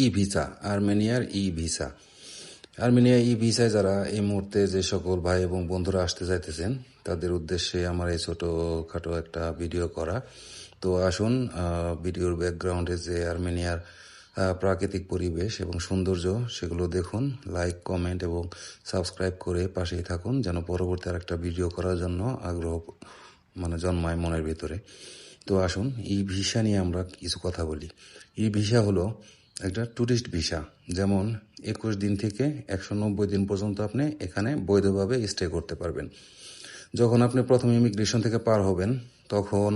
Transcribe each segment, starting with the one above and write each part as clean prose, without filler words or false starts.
ই visa, আর্মেনিয়ার ই visa. Armenia ই ভিসায় যারা এই মুহূর্তে যে সকল ভাই এবং বন্ধুরা আসতে চাইতেছেন তাদের উদ্দেশ্যে আমার এই ছোটোখাটো একটা ভিডিও করা। তো আসুন, ভিডিওর ব্যাকগ্রাউন্ডে যে আর্মেনিয়ার প্রাকৃতিক পরিবেশ এবং সৌন্দর্য সেগুলো দেখুন। লাইক, কমেন্ট এবং সাবস্ক্রাইব করে পাশেই থাকুন, যেন পরবর্তী আর একটা ভিডিও করার জন্য আগ্রহ জন্মায় মনের ভিতরে। তো আসুন, ই ভিসা নিয়ে আমরা কিছু কথা বলি। ই ভিসা হলো একটা ট্যুরিস্ট ভিসা। যেমন 21 দিন থেকে 190 দিন পর্যন্ত আপনি এখানে বৈধভাবে স্টে করতে পারবেন। যখন আপনি প্রথম ইমিগ্রেশন থেকে পার হবেন তখন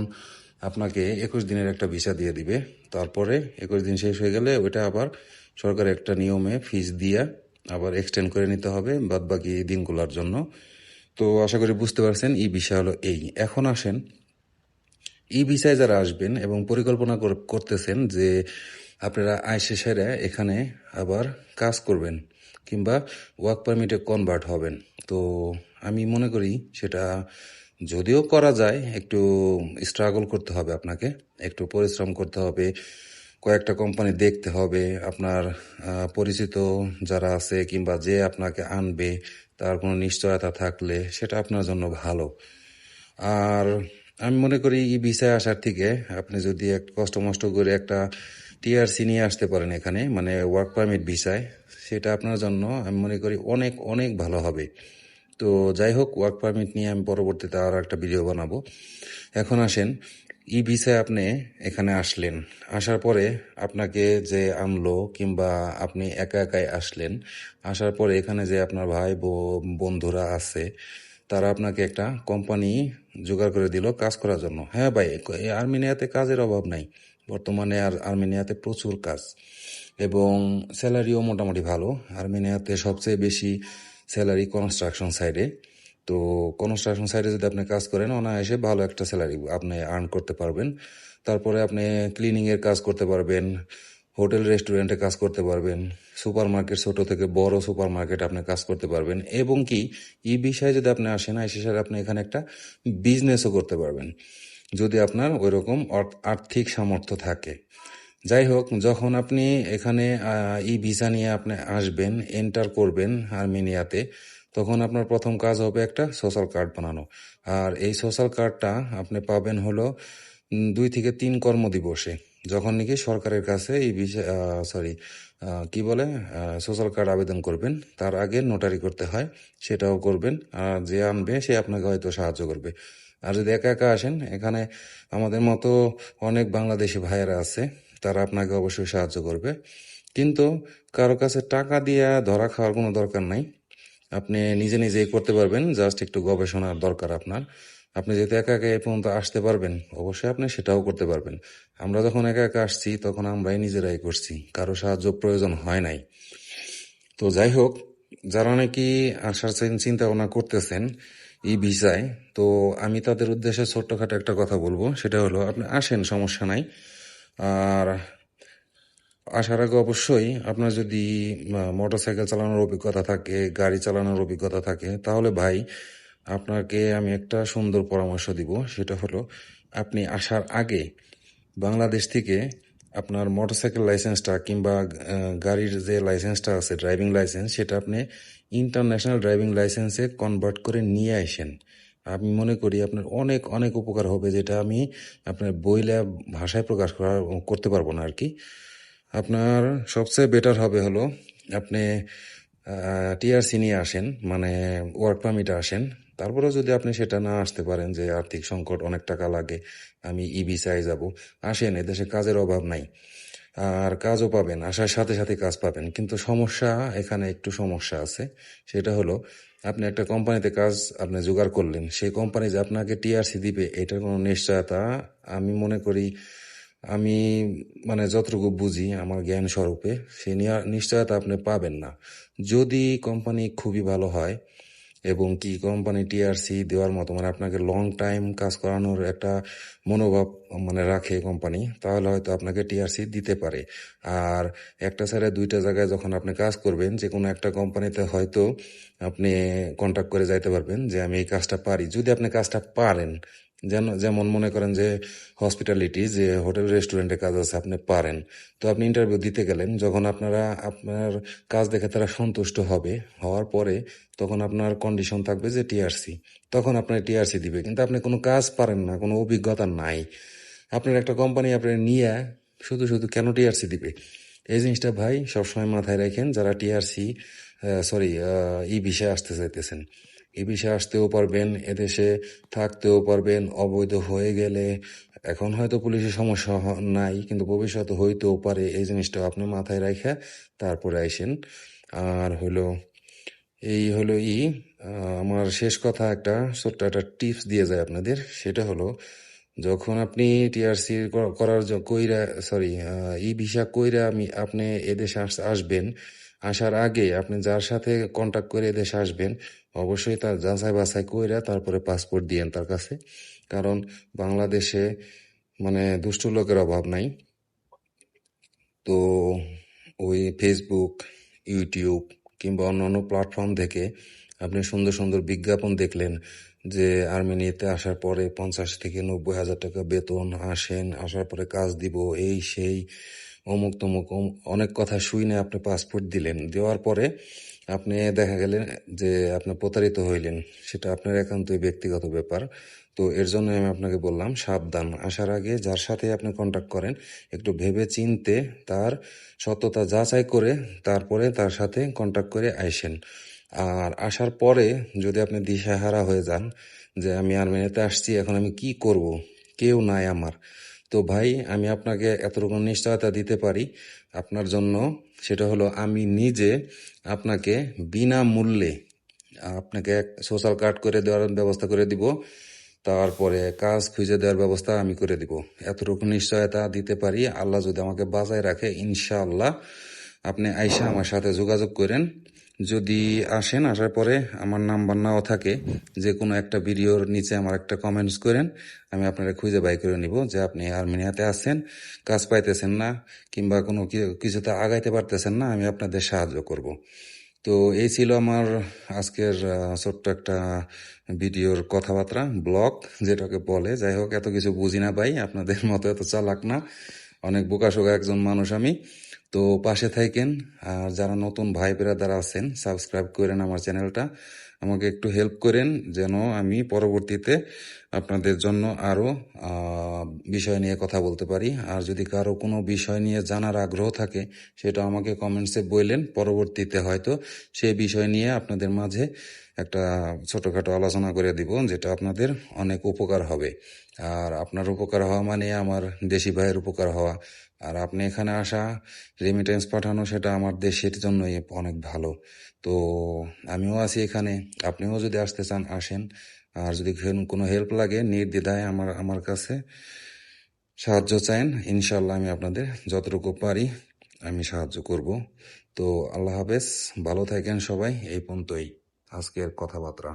আপনাকে 21 দিনের একটা ভিসা দিয়ে দিবে। তারপরে 21 দিন শেষ হয়ে গেলে ওইটা আবার সরকারের একটা নিয়মে ফিস দিয়ে আবার এক্সটেন্ড করে নিতে হবে বাদ বাকি দিনগুলোর জন্য। তো আশা করি বুঝতে পারছেন ই ভিসা হলো এই। এখন আসেন, ই ভিসায় যারা আসবেন এবং পরিকল্পনা করতেছেন যে আপনারা আইসে সেরে এখানে আবার কাজ করবেন কিংবা ওয়ার্ক পারমিটে কনভার্ট হবেন, তো আমি মনে করি সেটা যদিও করা যায়, একটু স্ট্রাগল করতে হবে, আপনাকে একটু পরিশ্রম করতে হবে, কয়েকটা কোম্পানি দেখতে হবে, আপনার পরিচিত যারা আছে কিংবা যে আপনাকে আনবে তার কোনো নিশ্চয়তা থাকলে সেটা আপনার জন্য ভালো। আর আমি মনে করি ই ভিসায় আসার থেকে আপনি যদি এক কষ্ট মষ্ট করে একটা টিআরসি নিয়ে আসতে পারেন এখানে, মানে ওয়ার্ক পারমিট ভিসায়, সেটা আপনার জন্য আমি মনে করি অনেক অনেক ভালো হবে। তো যাই হোক, ওয়ার্ক পারমিট নিয়ে আমি পরবর্তীতে আরও একটা ভিডিও বানাবো। এখন আসেন, ই ভিসায় আপনি এখানে আসলেন, আসার পরে আপনাকে যে আনলো কিংবা আপনি একা একাই আসলেন, আসার পরে এখানে যে আপনার ভাই বন্ধুরা আছে তারা আপনাকে একটা কোম্পানি জোগাড় করে দিল কাজ করার জন্য। হ্যাঁ ভাই, এই আর্মেনিয়াতে কাজের অভাব নাই বর্তমানে, আর আর্মেনিয়াতে প্রচুর কাজ এবং স্যালারিও মোটামুটি ভালো। আর্মেনিয়াতে সবচেয়ে বেশি স্যালারি কনস্ট্রাকশন সাইডে। তো কনস্ট্রাকশন সাইডে যদি আপনি কাজ করেন অনায়াসে ভালো একটা স্যালারি আপনি আর্ন করতে পারবেন। তারপরে আপনি ক্লিনিংয়ের কাজ করতে পারবেন, হোটেল রেস্টুরেন্টে কাজ করতে পারবেন, সুপার মার্কেট, ছোট থেকে বড় সুপার মার্কেট আপনি কাজ করতে পারবেন, এবং কি এই বিষয়ে যদি আপনি আসেন এসে আপনি এখানে একটা বিজনেসও করতে পারবেন যদি আপনার ওই রকম আর্থিক সামর্থ্য থাকে। যাই হোক, যখন আপনি এখানে ই ভিসা নিয়ে আপনি আসবেন, এন্টার করবেন আর্মেনিয়াতে, তখন আপনার প্রথম কাজ হবে একটা সোশ্যাল কার্ড বানানো। আর এই সোশ্যাল কার্ডটা আপনি পাবেন হলো 2 থেকে 3 কর্মদিবসে, যখন নাকি সরকারের কাছে এই ভিসা কি বলে সোশ্যাল কার্ড আবেদন করবেন। তার আগে নোটারি করতে হয়, সেটাও করবেন। আর যে আনবে সে আপনাকে হয়তো সাহায্য করবে। আর যদি একা একা আসেন, এখানে আমাদের মতো অনেক বাংলাদেশি ভাইয়েরা আছে, তারা আপনাকে অবশ্যই সাহায্য করবে। কিন্তু কারো কাছে টাকা দিয়ে ধরা খাওয়ার কোনো দরকার নাই, আপনি নিজে নিজেই করতে পারবেন। জাস্ট একটু গবেষণার দরকার আপনার। আপনি যেহেতু একা একা এ পর্যন্ত আসতে পারবেন, অবশ্যই আপনি সেটাও করতে পারবেন। আমরা যখন একা একা আসছি তখন আমরাই নিজেরাই করছি, কারো সাহায্য প্রয়োজন হয় নাই। তো যাই হোক, যারা নাকি আসার চিন্তা ভাবনা করতেছেন এই ভিসায়, তো আমি তাদের উদ্দেশ্যে ছোট্টখাটো একটা কথা বলবো। সেটা হলো, আপনি আসেন, সমস্যা নাই। আর আসার আগে অবশ্যই আপনার যদি মোটরসাইকেল চালানোর অভিজ্ঞতা থাকে, গাড়ি চালানোর অভিজ্ঞতা থাকে, তাহলে ভাই আপনাকে আমি একটা সুন্দর পরামর্শ দিব। সেটা হলো, আপনি আসার আগে বাংলাদেশ থেকে আপনার মোটরসাইকেল লাইসেন্সটা কিংবা গাড়ির যে লাইসেন্সটা আছে, ড্রাইভিং লাইসেন্স, সেটা আপনি ইন্টারন্যাশনাল ড্রাইভিং লাইসেন্সে কনভার্ট করে নিয়ে আসেন। আমি মনে করি আপনার অনেক অনেক উপকার হবে, যেটা আমি আপনার বইলে ভাষায় প্রকাশ করতে পারবো না আর কি। আপনার সবচেয়ে বেটার হবে হলো, আপনি টিআরসি নিয়ে আসেন, মানে ওয়ার্ক পারমিটে আসেন। তারপরেও যদি আপনি সেটা না আসতে পারেন, যে আর্থিক সংকট, অনেক টাকা লাগে, আমি ই ভিসায় যাব, আসেন, এদেশে কাজের অভাব নাই। আর কাজও পাবেন, আসার সাথে সাথে কাজ পাবেন। কিন্তু সমস্যা, এখানে একটু সমস্যা আছে। সেটা হলো, আপনি একটা কোম্পানিতে কাজ আপনি জোগাড় করলেন, সেই কোম্পানি যে আপনাকে টিআরসি দিবে এটার কোনো নিশ্চয়তা আমি মনে করি, আমি যতটুকু বুঝি আমার জ্ঞান স্বরূপে, সেই নিশ্চয়তা আপনি পাবেন না। যদি কোম্পানি খুবই ভালো হয় এবং কি কোম্পানি টিআরসি দেওয়ার মতো, আপনাকে লং টাইম কাজ করানোর একটা মনোভাব রাখে কোম্পানি, তাহলে হয়তো আপনাকে টিআরসি দিতে পারে। আর একটা ছেড়ে দুইটা জায়গায় যখন আপনি কাজ করবেন, যে কোনো একটা কোম্পানিতে হয়তো আপনি কন্ট্যাক্ট করে যাইতে পারবেন যে আমি এই কাজটা পারি, যদি আপনি কাজটা পারেন। যেমন মনে করেন যে হসপিটালিটি, যে হোটেল রেস্টুরেন্টে কাজ আছে, আপনি পারেন। তো আপনি ইন্টারভিউ দিতে গেলেন, যখন আপনার কাজ দেখে তারা সন্তুষ্ট হওয়ার পরে তখন আপনার কন্ডিশন থাকবে যে টিআরসি। তখন আপনার টিআরসি দিবে, কিন্তু আপনি কোনো কাজ পারেন না, কোনো অভিজ্ঞতা নাই। আপনার একটা কোম্পানি আপনার নিয়ে শুধু শুধু কেন টিআরসি দিবে? এই জিনিসটা ভাই সবসময় মাথায় রাখেন, যারা টিআরসি ই ভিসায় আসতে চাইতেছেন। ই ভিসায় আসতেও পারবেন, এদেশে থাকতেও পারবেন। অবৈধ হয়ে গেলে এখন হয়তো পুলিশের সমস্যা নাই, কিন্তু ভবিষ্যতে হইতেও পারে। এই জিনিসটা আপনি মাথায় রাখা তারপরে আইসেন। আর আমার শেষ কথা, একটা ছোট্ট একটা টিপস দিয়ে যায় আপনাদের। সেটা হলো, যখন আপনি টিআরসি করার ই ভিসা কইরা আপনি এদেশে আসবেন, আসার আগে আপনি যার সাথে কন্টাক্ট করে এদেশে আসবেন, অবশ্যই তার যাচাই বাছাই কইরা তারপরে পাসপোর্ট দিয়েন তার কাছে। কারণ বাংলাদেশে মানে দুষ্ট লোকের অভাব নাই। তো ওই ফেসবুক, ইউটিউব কিংবা অন্যান্য প্ল্যাটফর্ম থেকে আপনি সুন্দর সুন্দর বিজ্ঞাপন দেখলেন যে আর্মেনিয়াতে আসার পরে 50 থেকে 90 হাজার টাকা বেতন, আসার পরে কাজ দিব, এই সেই অমুক তমুক অনেক কথা শুনে আপনি পাসপোর্ট দিলেন। দেওয়ার পরে আপনি দেখা গেলেন যে আপনি প্রতারিত হইলেন। সেটা আপনার একান্তই ব্যক্তিগত ব্যাপার। তো এর জন্য আমি আপনাকে বললাম, সাবধান। আসার আগে যার সাথে আপনি কন্ট্যাক্ট করেন, একটু ভেবে চিনতে তার সত্যতা যাচাই করে তারপরে তার সাথে কন্ট্যাক্ট করে আইসেন। আর আসার পরে যদি আপনি দিশাহারা হয়ে যান যে আমি আর্মেনিয়াতে আসছি, এখন আমি কি করব, কেউ নাই আমার, তো ভাই আমি আপনাকে এতটুকু নিশ্চয়তা দিতে পারি আপনার জন্য। সেটা হলো, আমি নিজে আপনাকে বিনামূল্যে আপনাকে সোশ্যাল কার্ড করে দেওয়ার ব্যবস্থা করে দিব। তারপরে কাজ খুঁজে দেওয়ার ব্যবস্থা আমি করে দিব। এতটুকু নিশ্চয়তা দিতে পারি। আল্লাহ যদি আমাকে বাঁচায় রাখে, ইনশাআল্লাহ আপনি আইসা আমার সাথে যোগাযোগ করেন। যদি আসেন, আসার পরে আমার নাম্বার নাও থাকে, যে কোনো একটা ভিডিওর নিচে আমার একটা কমেন্টস করেন, আমি আপনারা খুঁজে বাই করে নিব যে আপনি আর্মেনিয়াতে আছেন, কাজ পাইতেছেন না, কিংবা কোনো কিছুতে আগাইতে পারতেছেন না, আমি আপনাদের সাহায্য করব। তো এই ছিল আমার আজকের ছোট্ট একটা ভিডিওর কথাবার্তা, ব্লগ যেটাকে বলে। যাই হোক, এত কিছু বুঝি না ভাই, আপনাদের মতো এত চালাক না, অনেক বোকাশোকা একজন মানুষ আমি। তো পাশে থাকেন। আর যারা নতুন ভাই বেরাদার আছেন, সাবস্ক্রাইব করেন আমার চ্যানেলটা, আমাকে একটু হেল্প করেন যেন আমি পরবর্তীতে আপনাদের জন্য আরও বিষয় নিয়ে কথা বলতে পারি। আর যদি কারো কোনো বিষয় নিয়ে জানার আগ্রহ থাকে, সেটা আমাকে কমেন্টসে বললেন, পরবর্তীতে হয়তো সেই বিষয় নিয়ে আপনাদের মাঝে একটা ছোটোখাটো আলোচনা করে দিব, যেটা আপনাদের অনেক উপকার হবে। আর আপনার উপকার হওয়া মানে আমার দেশি ভাইয়ের উপকার হওয়া। আর আপনি এখানে আসা, রেমিটেন্স পাঠানো, সেটা আমার দেশের জন্যই অনেক ভালো। তো আমিও আছি এখানে, আপনিও যদি আসতে চান আসেন। আর যদি কোনো হেল্প লাগে, নির্দ্বিধায় আমার কাছে সাহায্য চাইন, ইনশাল্লাহ আমি আপনাদের যতটুকু পারি আমি সাহায্য করব। তো আল্লাহ হাফেজ, ভালো থাকেন সবাই। এই পর্যন্তই আজকের কথাবার্তা।